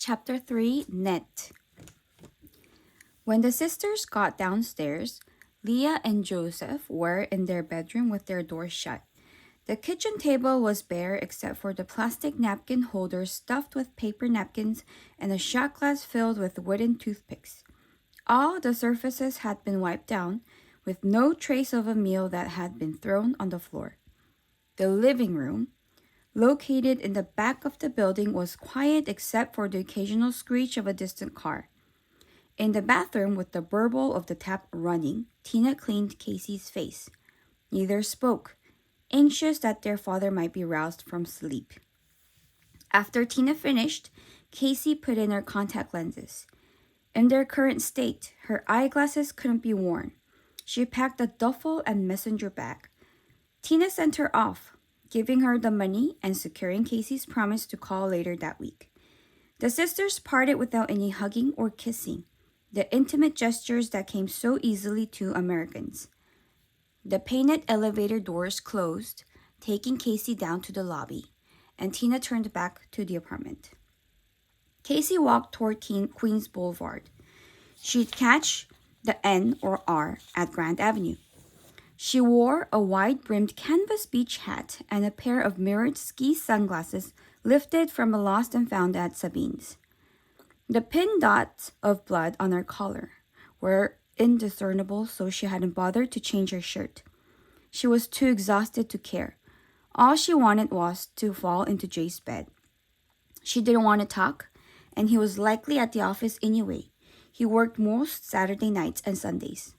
Chapter 3 Net. When the sisters got downstairs, Leah and Joseph were in their bedroom with their doors shut. The kitchen table was bare except for the plastic napkin holders stuffed with paper napkins and a shot glass filled with wooden toothpicks. All the surfaces had been wiped down, with no trace of a meal that had been thrown on the floor. The living room, located in the back of the building, was quiet except for the occasional screech of a distant car. In the bathroom, with the burble of the tap running, Tina cleaned Casey's face. Neither spoke, anxious that their father might be roused from sleep. After Tina finished, Casey put in her contact lenses. In their current state, her eyeglasses couldn't be worn. She packed a duffel and messenger bag. Tina sent her off, giving her the money and securing Casey's promise to call later that week. The sisters parted without any hugging or kissing, the intimate gestures that came so easily to Americans. The painted elevator doors closed, taking Casey down to the lobby, and Tina turned back to the apartment. Casey walked toward Queens Boulevard. She'd catch the N or R at Grand Avenue. She wore a wide-brimmed canvas beach hat and a pair of mirrored ski sunglasses lifted from a lost and found at Sabine's. The pin dots of blood on her collar were indiscernible, so she hadn't bothered to change her shirt. She was too exhausted to care. All she wanted was to fall into Jay's bed. She didn't want to talk, and he was likely at the office anyway. He worked most Saturday nights and Sundays.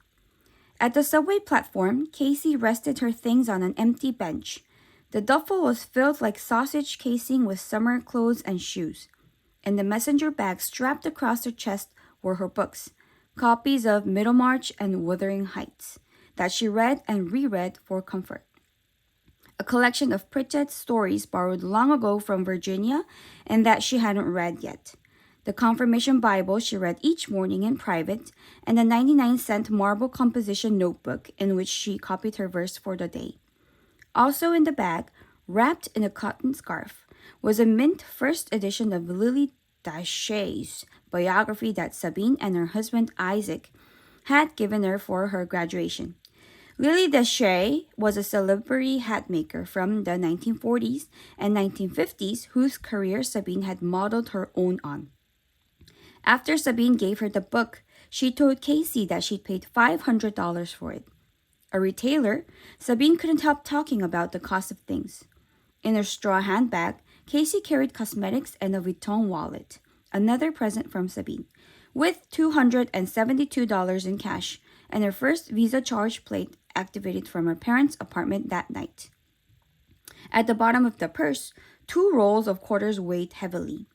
At the subway platform, Casey rested her things on an empty bench. The duffel was filled like sausage casing with summer clothes and shoes. In the messenger bag strapped across her chest were her books, copies of Middlemarch and Wuthering Heights, that she read and reread for comfort. A collection of Pritchett stories borrowed long ago from Virginia and that she hadn't read yet. The confirmation Bible she read each morning in private, and a 99-cent marble composition notebook in which she copied her verse for the day. Also in the bag, wrapped in a cotton scarf, was a mint first edition of Lily Dashay's biography that Sabine and her husband Isaac had given her for her graduation. Lily Dashay was a celebrity hat maker from the 1940s and 1950s whose career Sabine had modeled her own on. After Sabine gave her the book, she told Casey that she'd paid $500 for it. A retailer, Sabine couldn't help talking about the cost of things. In her straw handbag, Casey carried cosmetics and a Vuitton wallet, another present from Sabine, with $272 in cash and her first Visa charge plate activated from her parents' apartment that night. At the bottom of the purse, 2 rolls of quarters weighed heavily.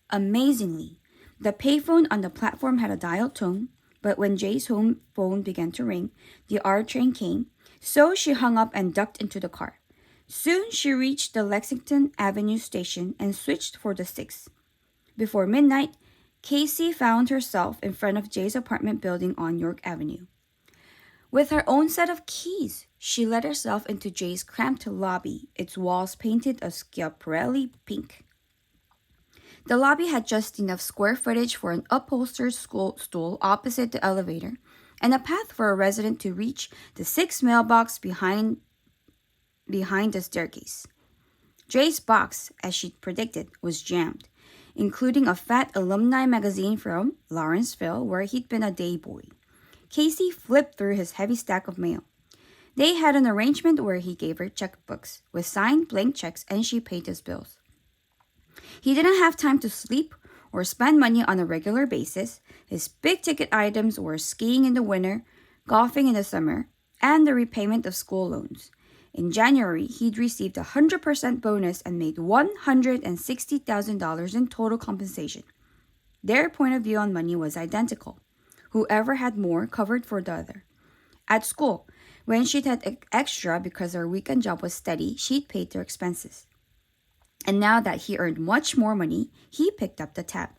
Amazingly, the payphone on the platform had a dial tone, but when Jay's home phone began to ring, the R train came, so she hung up and ducked into the car. Soon she reached the Lexington Avenue station and switched for the 6. Before midnight, Casey found herself in front of Jay's apartment building on York Avenue. With her own set of keys, she let herself into Jay's cramped lobby, its walls painted a Schiaparelli pink. The lobby had just enough square footage for an upholstered stool opposite the elevator, and a path for a resident to reach the 6 mailbox behind the staircase. Jay's box, as she'd predicted, was jammed, including a fat alumni magazine from Lawrenceville, where he'd been a day boy. Casey flipped through his heavy stack of mail. They had an arrangement where he gave her checkbooks with signed blank checks and she paid his bills. He didn't have time to sleep or spend money on a regular basis. His big-ticket items were skiing in the winter, golfing in the summer, and the repayment of school loans. In January, he'd received a 100% bonus and made $160,000 in total compensation. Their point of view on money was identical. Whoever had more covered for the other. At school, when she'd had extra because her weekend job was steady, she'd paid their expenses. And now that he earned much more money, he picked up the tab.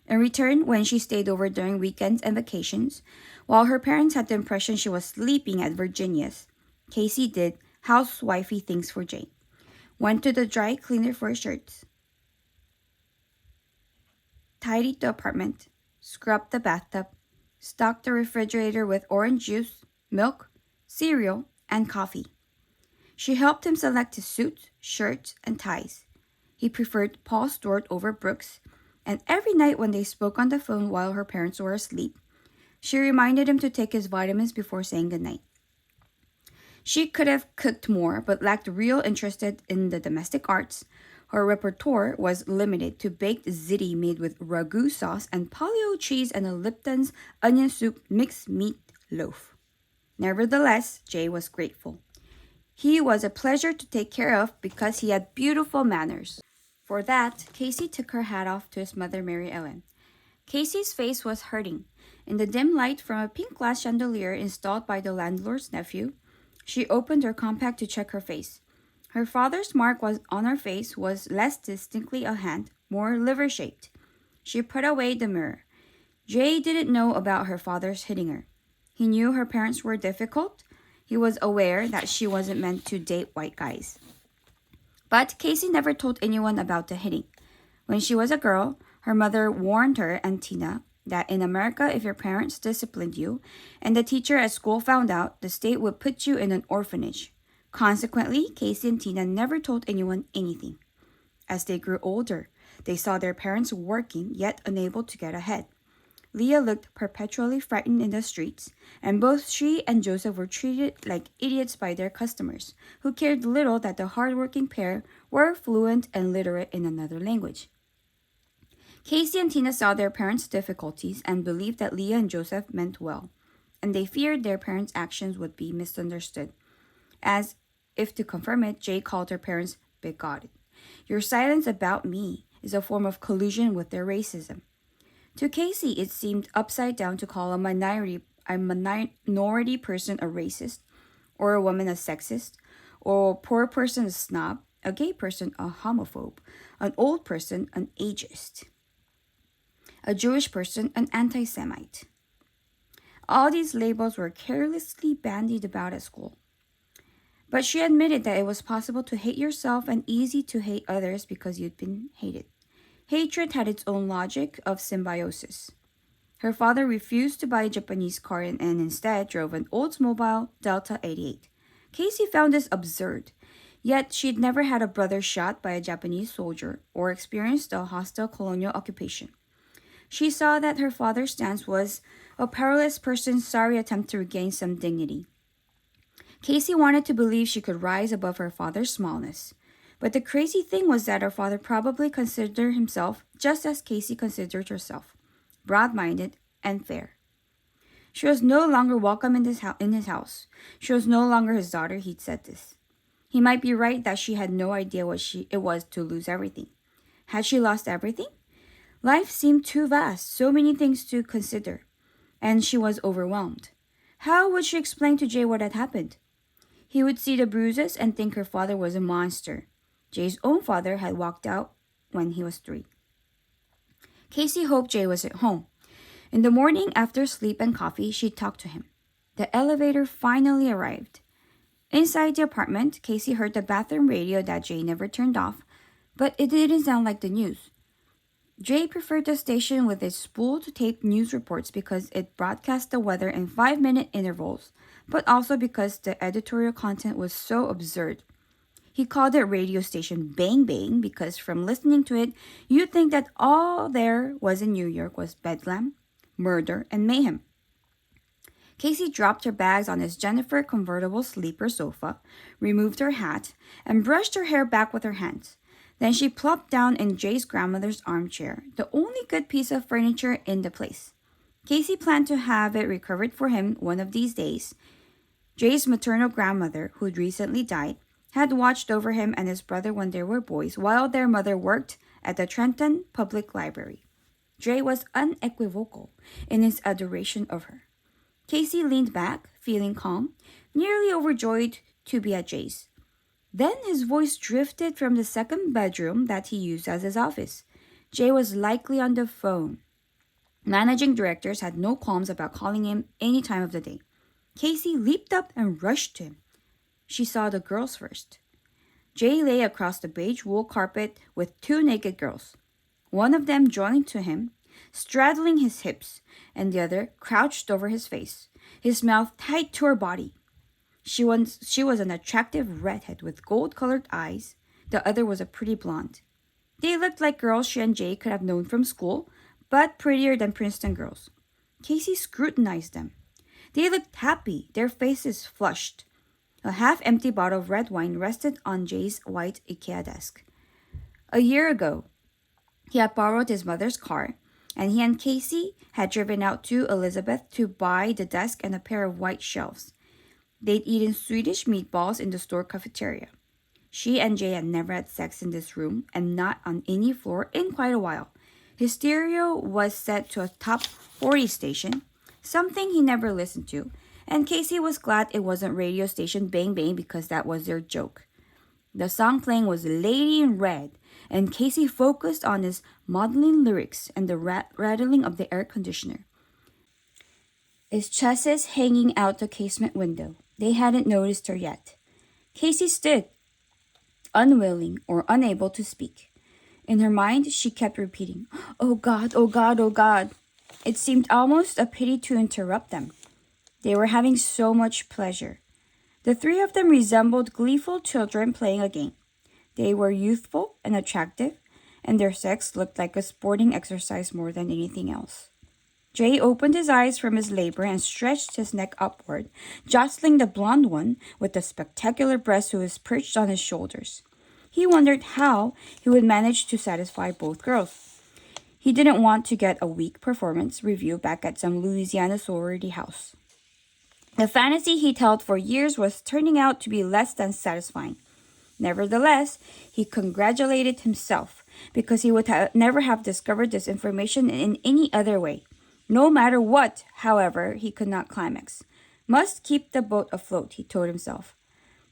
In return, when she stayed over during weekends and vacations, while her parents had the impression she was sleeping at Virginia's, Casey did housewifey things for Jay. Went to the dry cleaner for shirts. tidied the apartment, scrubbed the bathtub, stocked the refrigerator with orange juice, milk, cereal, and coffee. She helped him select his suits, shirts, and ties. He preferred Paul Stewart over Brooks, and every night when they spoke on the phone while her parents were asleep, she reminded him to take his vitamins before saying goodnight. She could have cooked more, but lacked real interest in the domestic arts. Her repertoire was limited to baked ziti made with ragu sauce and paleo cheese and a Lipton's onion soup mixed meat loaf. Nevertheless, Jay was grateful. He was a pleasure to take care of because he had beautiful manners. For that, Casey took her hat off to his mother, Mary Ellen. Casey's face was hurting. In the dim light from a pink glass chandelier installed by the landlord's nephew, she opened her compact to check her face. Her father's mark was on her face was less distinctly a hand, more liver-shaped. She put away the mirror. Jay didn't know about her father's hitting her. He knew her parents were difficult. He was aware that she wasn't meant to date white guys. But Casey never told anyone about the hitting. When she was a girl, her mother warned her and Tina that in America, if your parents disciplined you and the teacher at school found out, the state would put you in an orphanage. Consequently, Casey and Tina never told anyone anything. As they grew older, they saw their parents working yet unable to get ahead. Leah looked perpetually frightened in the streets, and both she and Joseph were treated like idiots by their customers, who cared little that the hardworking pair were fluent and literate in another language. Casey and Tina saw their parents' difficulties and believed that Leah and Joseph meant well, and they feared their parents' actions would be misunderstood. As if to confirm it, Jay called her parents bigoted. Your silence about me is a form of collusion with their racism. To Casey, it seemed upside down to call a minority person a racist, or a woman a sexist, or a poor person a snob, a gay person a homophobe, an old person an ageist, a Jewish person an anti-Semite. All these labels were carelessly bandied about at school. But she admitted that it was possible to hate yourself and easy to hate others because you'd been hated. Hatred had its own logic of symbiosis. Her father refused to buy a Japanese car and instead drove an Oldsmobile Delta 88. Casey found this absurd, yet she'd never had a brother shot by a Japanese soldier or experienced a hostile colonial occupation. She saw that her father's stance was a powerless person's sorry attempt to regain some dignity. Casey wanted to believe she could rise above her father's smallness. But the crazy thing was that her father probably considered himself just as Casey considered herself, broad-minded and fair. She was no longer welcome in his house. She was no longer his daughter, he'd said this. He might be right that she had no idea what it was to lose everything. Had she lost everything? Life seemed too vast, so many things to consider, and she was overwhelmed. How would she explain to Jay what had happened? He would see the bruises and think her father was a monster. Jay's own father had walked out when he was 3. Casey hoped Jay was at home. In the morning, after sleep and coffee, she talked to him. The elevator finally arrived. Inside the apartment, Casey heard the bathroom radio that Jay never turned off, but it didn't sound like the news. Jay preferred the station with its spooled tape news reports because it broadcast the weather in 5-minute intervals, but also because the editorial content was so absurd. He called the radio station Bang Bang because from listening to it, you'd think that all there was in New York was bedlam, murder, and mayhem. Casey dropped her bags on his Jennifer convertible sleeper sofa, removed her hat, and brushed her hair back with her hands. Then she plopped down in Jay's grandmother's armchair, the only good piece of furniture in the place. Casey planned to have it recovered for him one of these days. Jay's maternal grandmother, who'd recently died, had watched over him and his brother when they were boys while their mother worked at the Trenton Public Library. Jay was unequivocal in his adoration of her. Casey leaned back, feeling calm, nearly overjoyed to be at Jay's. Then his voice drifted from the second bedroom that he used as his office. Jay was likely on the phone. Managing directors had no qualms about calling him any time of the day. Casey leaped up and rushed to him. She saw the girls first. Jay lay across the beige wool carpet with 2 naked girls. One of them joined to him. straddling his hips, and the other crouched over his face, his mouth tight to her body. She was an attractive redhead with gold-colored eyes. The other was a pretty blonde. They looked like girls she and Jay could have known from school, but prettier than Princeton girls. Casey scrutinized them. They looked happy, their faces flushed. A half-empty bottle of red wine rested on Jay's white IKEA desk. A year ago, he had borrowed his mother's car, and he and Casey had driven out to Elizabeth to buy the desk and a pair of white shelves. They'd eaten Swedish meatballs in the store cafeteria. She and Jay had never had sex in this room and not on any floor in quite a while. His stereo was set to a top 40 station, something he never listened to, and Casey was glad it wasn't radio station Bang Bang because that was their joke. The song playing was Lady in Red, and Casey focused on his maudlin lyrics and the rattling of the air conditioner. His chassis hanging out the casement window. They hadn't noticed her yet. Casey stood, unwilling or unable to speak. In her mind, she kept repeating, "Oh God, oh God, oh God." It seemed almost a pity to interrupt them. They were having so much pleasure. The three of them resembled gleeful children playing a game. They were youthful and attractive, and their sex looked like a sporting exercise more than anything else. Jay opened his eyes from his labor and stretched his neck upward, jostling the blonde one with the spectacular breast who was perched on his shoulders. He wondered how he would manage to satisfy both girls. He didn't want to get a weak performance review back at some Louisiana sorority house. The fantasy he'd held for years was turning out to be less than satisfying. Nevertheless, he congratulated himself because he would never have discovered this information in any other way. No matter what, however, he could not climax. Must keep the boat afloat, he told himself.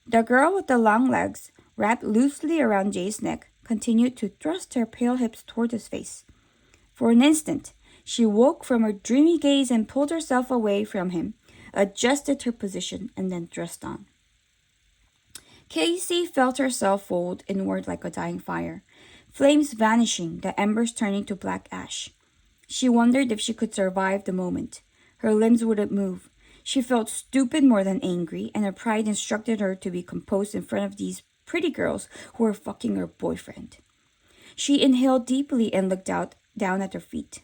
The girl with the long legs, wrapped loosely around Jay's neck, continued to thrust her pale hips toward his face. For an instant, she woke from her dreamy gaze and pulled herself away from him, adjusted her position, and then thrust on. Casey felt herself fold inward like a dying fire, flames vanishing, the embers turning to black ash. She wondered if she could survive the moment. Her limbs wouldn't move. She felt stupid more than angry, and her pride instructed her to be composed in front of these pretty girls who were fucking her boyfriend. She inhaled deeply and looked down at her feet.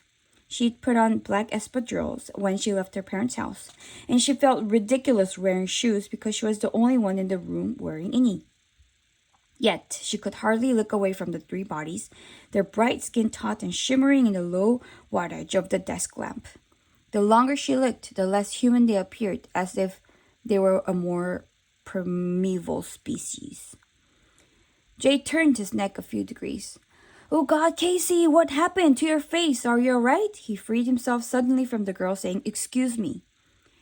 She'd put on black espadrilles when she left her parents' house, and she felt ridiculous wearing shoes because she was the only one in the room wearing any. Yet, she could hardly look away from the three bodies, their bright skin taut and shimmering in the low wattage of the desk lamp. The longer she looked, the less human they appeared, as if they were a more primeval species. Jay turned his neck a few degrees. "Oh God, Casey, what happened to your face? Are you all right?" He freed himself suddenly from the girl, saying, "Excuse me."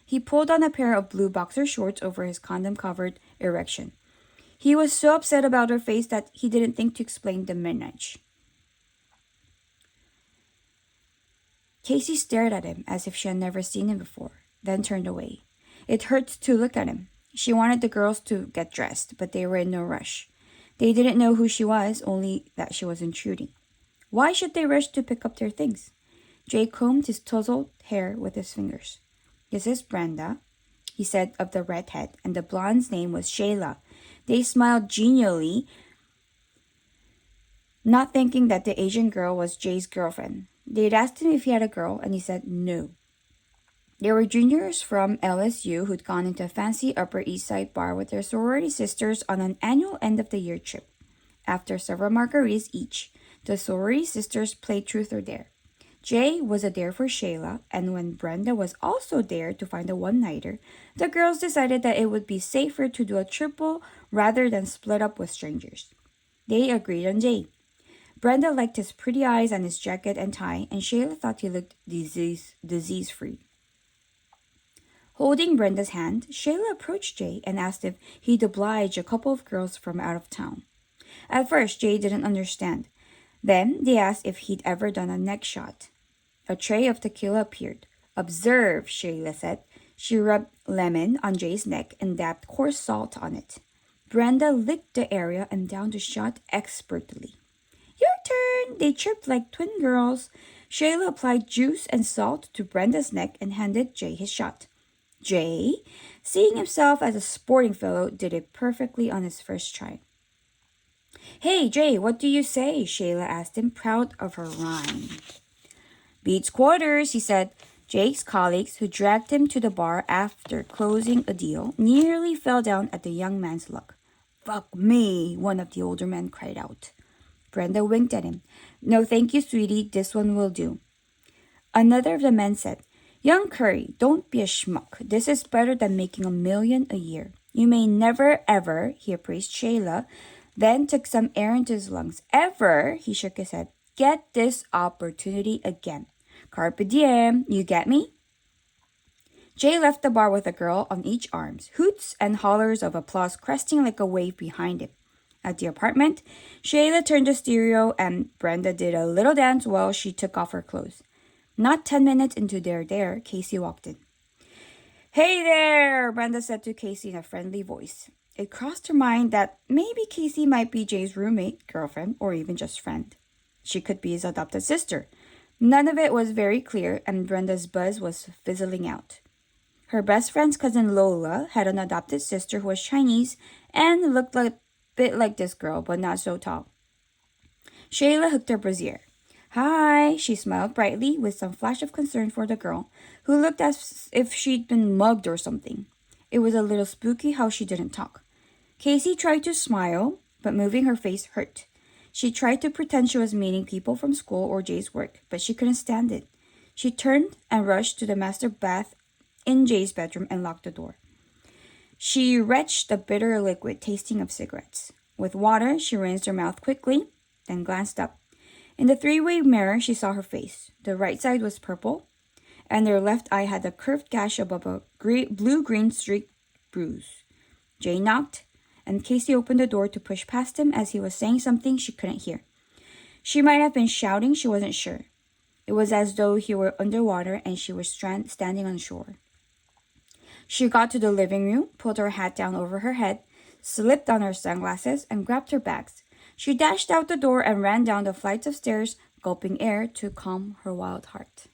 He pulled on a pair of blue boxer shorts over his condom-covered erection. He was so upset about her face that he didn't think to explain the menage. Casey stared at him as if she had never seen him before, then turned away. It hurt to look at him. She wanted the girls to get dressed, but they were in no rush. They didn't know who she was, only that she was intruding. Why should they rush to pick up their things? Jay combed his tousled hair with his fingers. "This is Brenda," he said of the redhead, and the blonde's name was Shayla. They smiled genially, not thinking that the Asian girl was Jay's girlfriend. They'd asked him if he had a girl, and he said no. They were juniors from LSU who'd gone into a fancy Upper East Side bar with their sorority sisters on an annual end-of-the-year trip. After several margaritas each, the sorority sisters played Truth or Dare. Jay was a dare for Shayla, and when Brenda was also there to find a one-nighter, the girls decided that it would be safer to do a triple rather than split up with strangers. They agreed on Jay. Brenda liked his pretty eyes and his jacket and tie, and Shayla thought he looked disease-free. Holding Brenda's hand, Shayla approached Jay and asked if he'd oblige a couple of girls from out of town. At first, Jay didn't understand. Then they asked if he'd ever done a neck shot. A tray of tequila appeared. "Observe," Shayla said. She rubbed lemon on Jay's neck and dabbed coarse salt on it. Brenda licked the area and downed the shot expertly. "You're turn! They chirped like twin girls. Shayla applied juice and salt to Brenda's neck and handed Jay his shot. Jay, seeing himself as a sporting fellow, did it perfectly on his first try. Hey, Jay, what do you say? Shayla asked him, proud of her rhyme. Beats quarters, he said. Jake's colleagues, who dragged him to the bar after closing a deal, nearly fell down at the young man's luck. Fuck me, one of the older men cried out. Brenda winked at him. No, thank you, sweetie. This one will do. Another of the men said, Young Curry, don't be a schmuck. This is better than making $1 million a year. You may never, ever, he appraised Shayla, then took some air into his lungs. Ever, he shook his head, get this opportunity again. Carpe diem, you get me? Jay left the bar with a girl on each arm, hoots and hollers of applause cresting like a wave behind him. At the apartment, Shayla turned the stereo and Brenda did a little dance while she took off her clothes. Not 10 minutes into their dare, Casey walked in. Hey there, Brenda said to Casey in a friendly voice. It crossed her mind that maybe Casey might be Jay's roommate, girlfriend, or even just friend. She could be his adopted sister. None of it was very clear, and Brenda's buzz was fizzling out. Her best friend's cousin Lola had an adopted sister who was Chinese and looked a bit like this girl, but not so tall. Shayla hooked her brassiere. Hi, she smiled brightly with some flash of concern for the girl, who looked as if she'd been mugged or something. It was a little spooky how she didn't talk. Casey tried to smile, but moving her face hurt. She tried to pretend she was meeting people from school or Jay's work, but she couldn't stand it. She turned and rushed to the master bath in Jay's bedroom and locked the door. She retched a bitter liquid tasting of cigarettes. With water, she rinsed her mouth quickly, then glanced up. In the three-way mirror, she saw her face. The right side was purple, and her left eye had a curved gash above a blue-green streaked bruise. Jay knocked, and Casey opened the door to push past him as he was saying something she couldn't hear. She might have been shouting, she wasn't sure. It was as though he were underwater and she was standing on shore. She got to the living room, pulled her hat down over her head, slipped on her sunglasses, and grabbed her bags. She dashed out the door and ran down the flights of stairs, gulping air to calm her wild heart.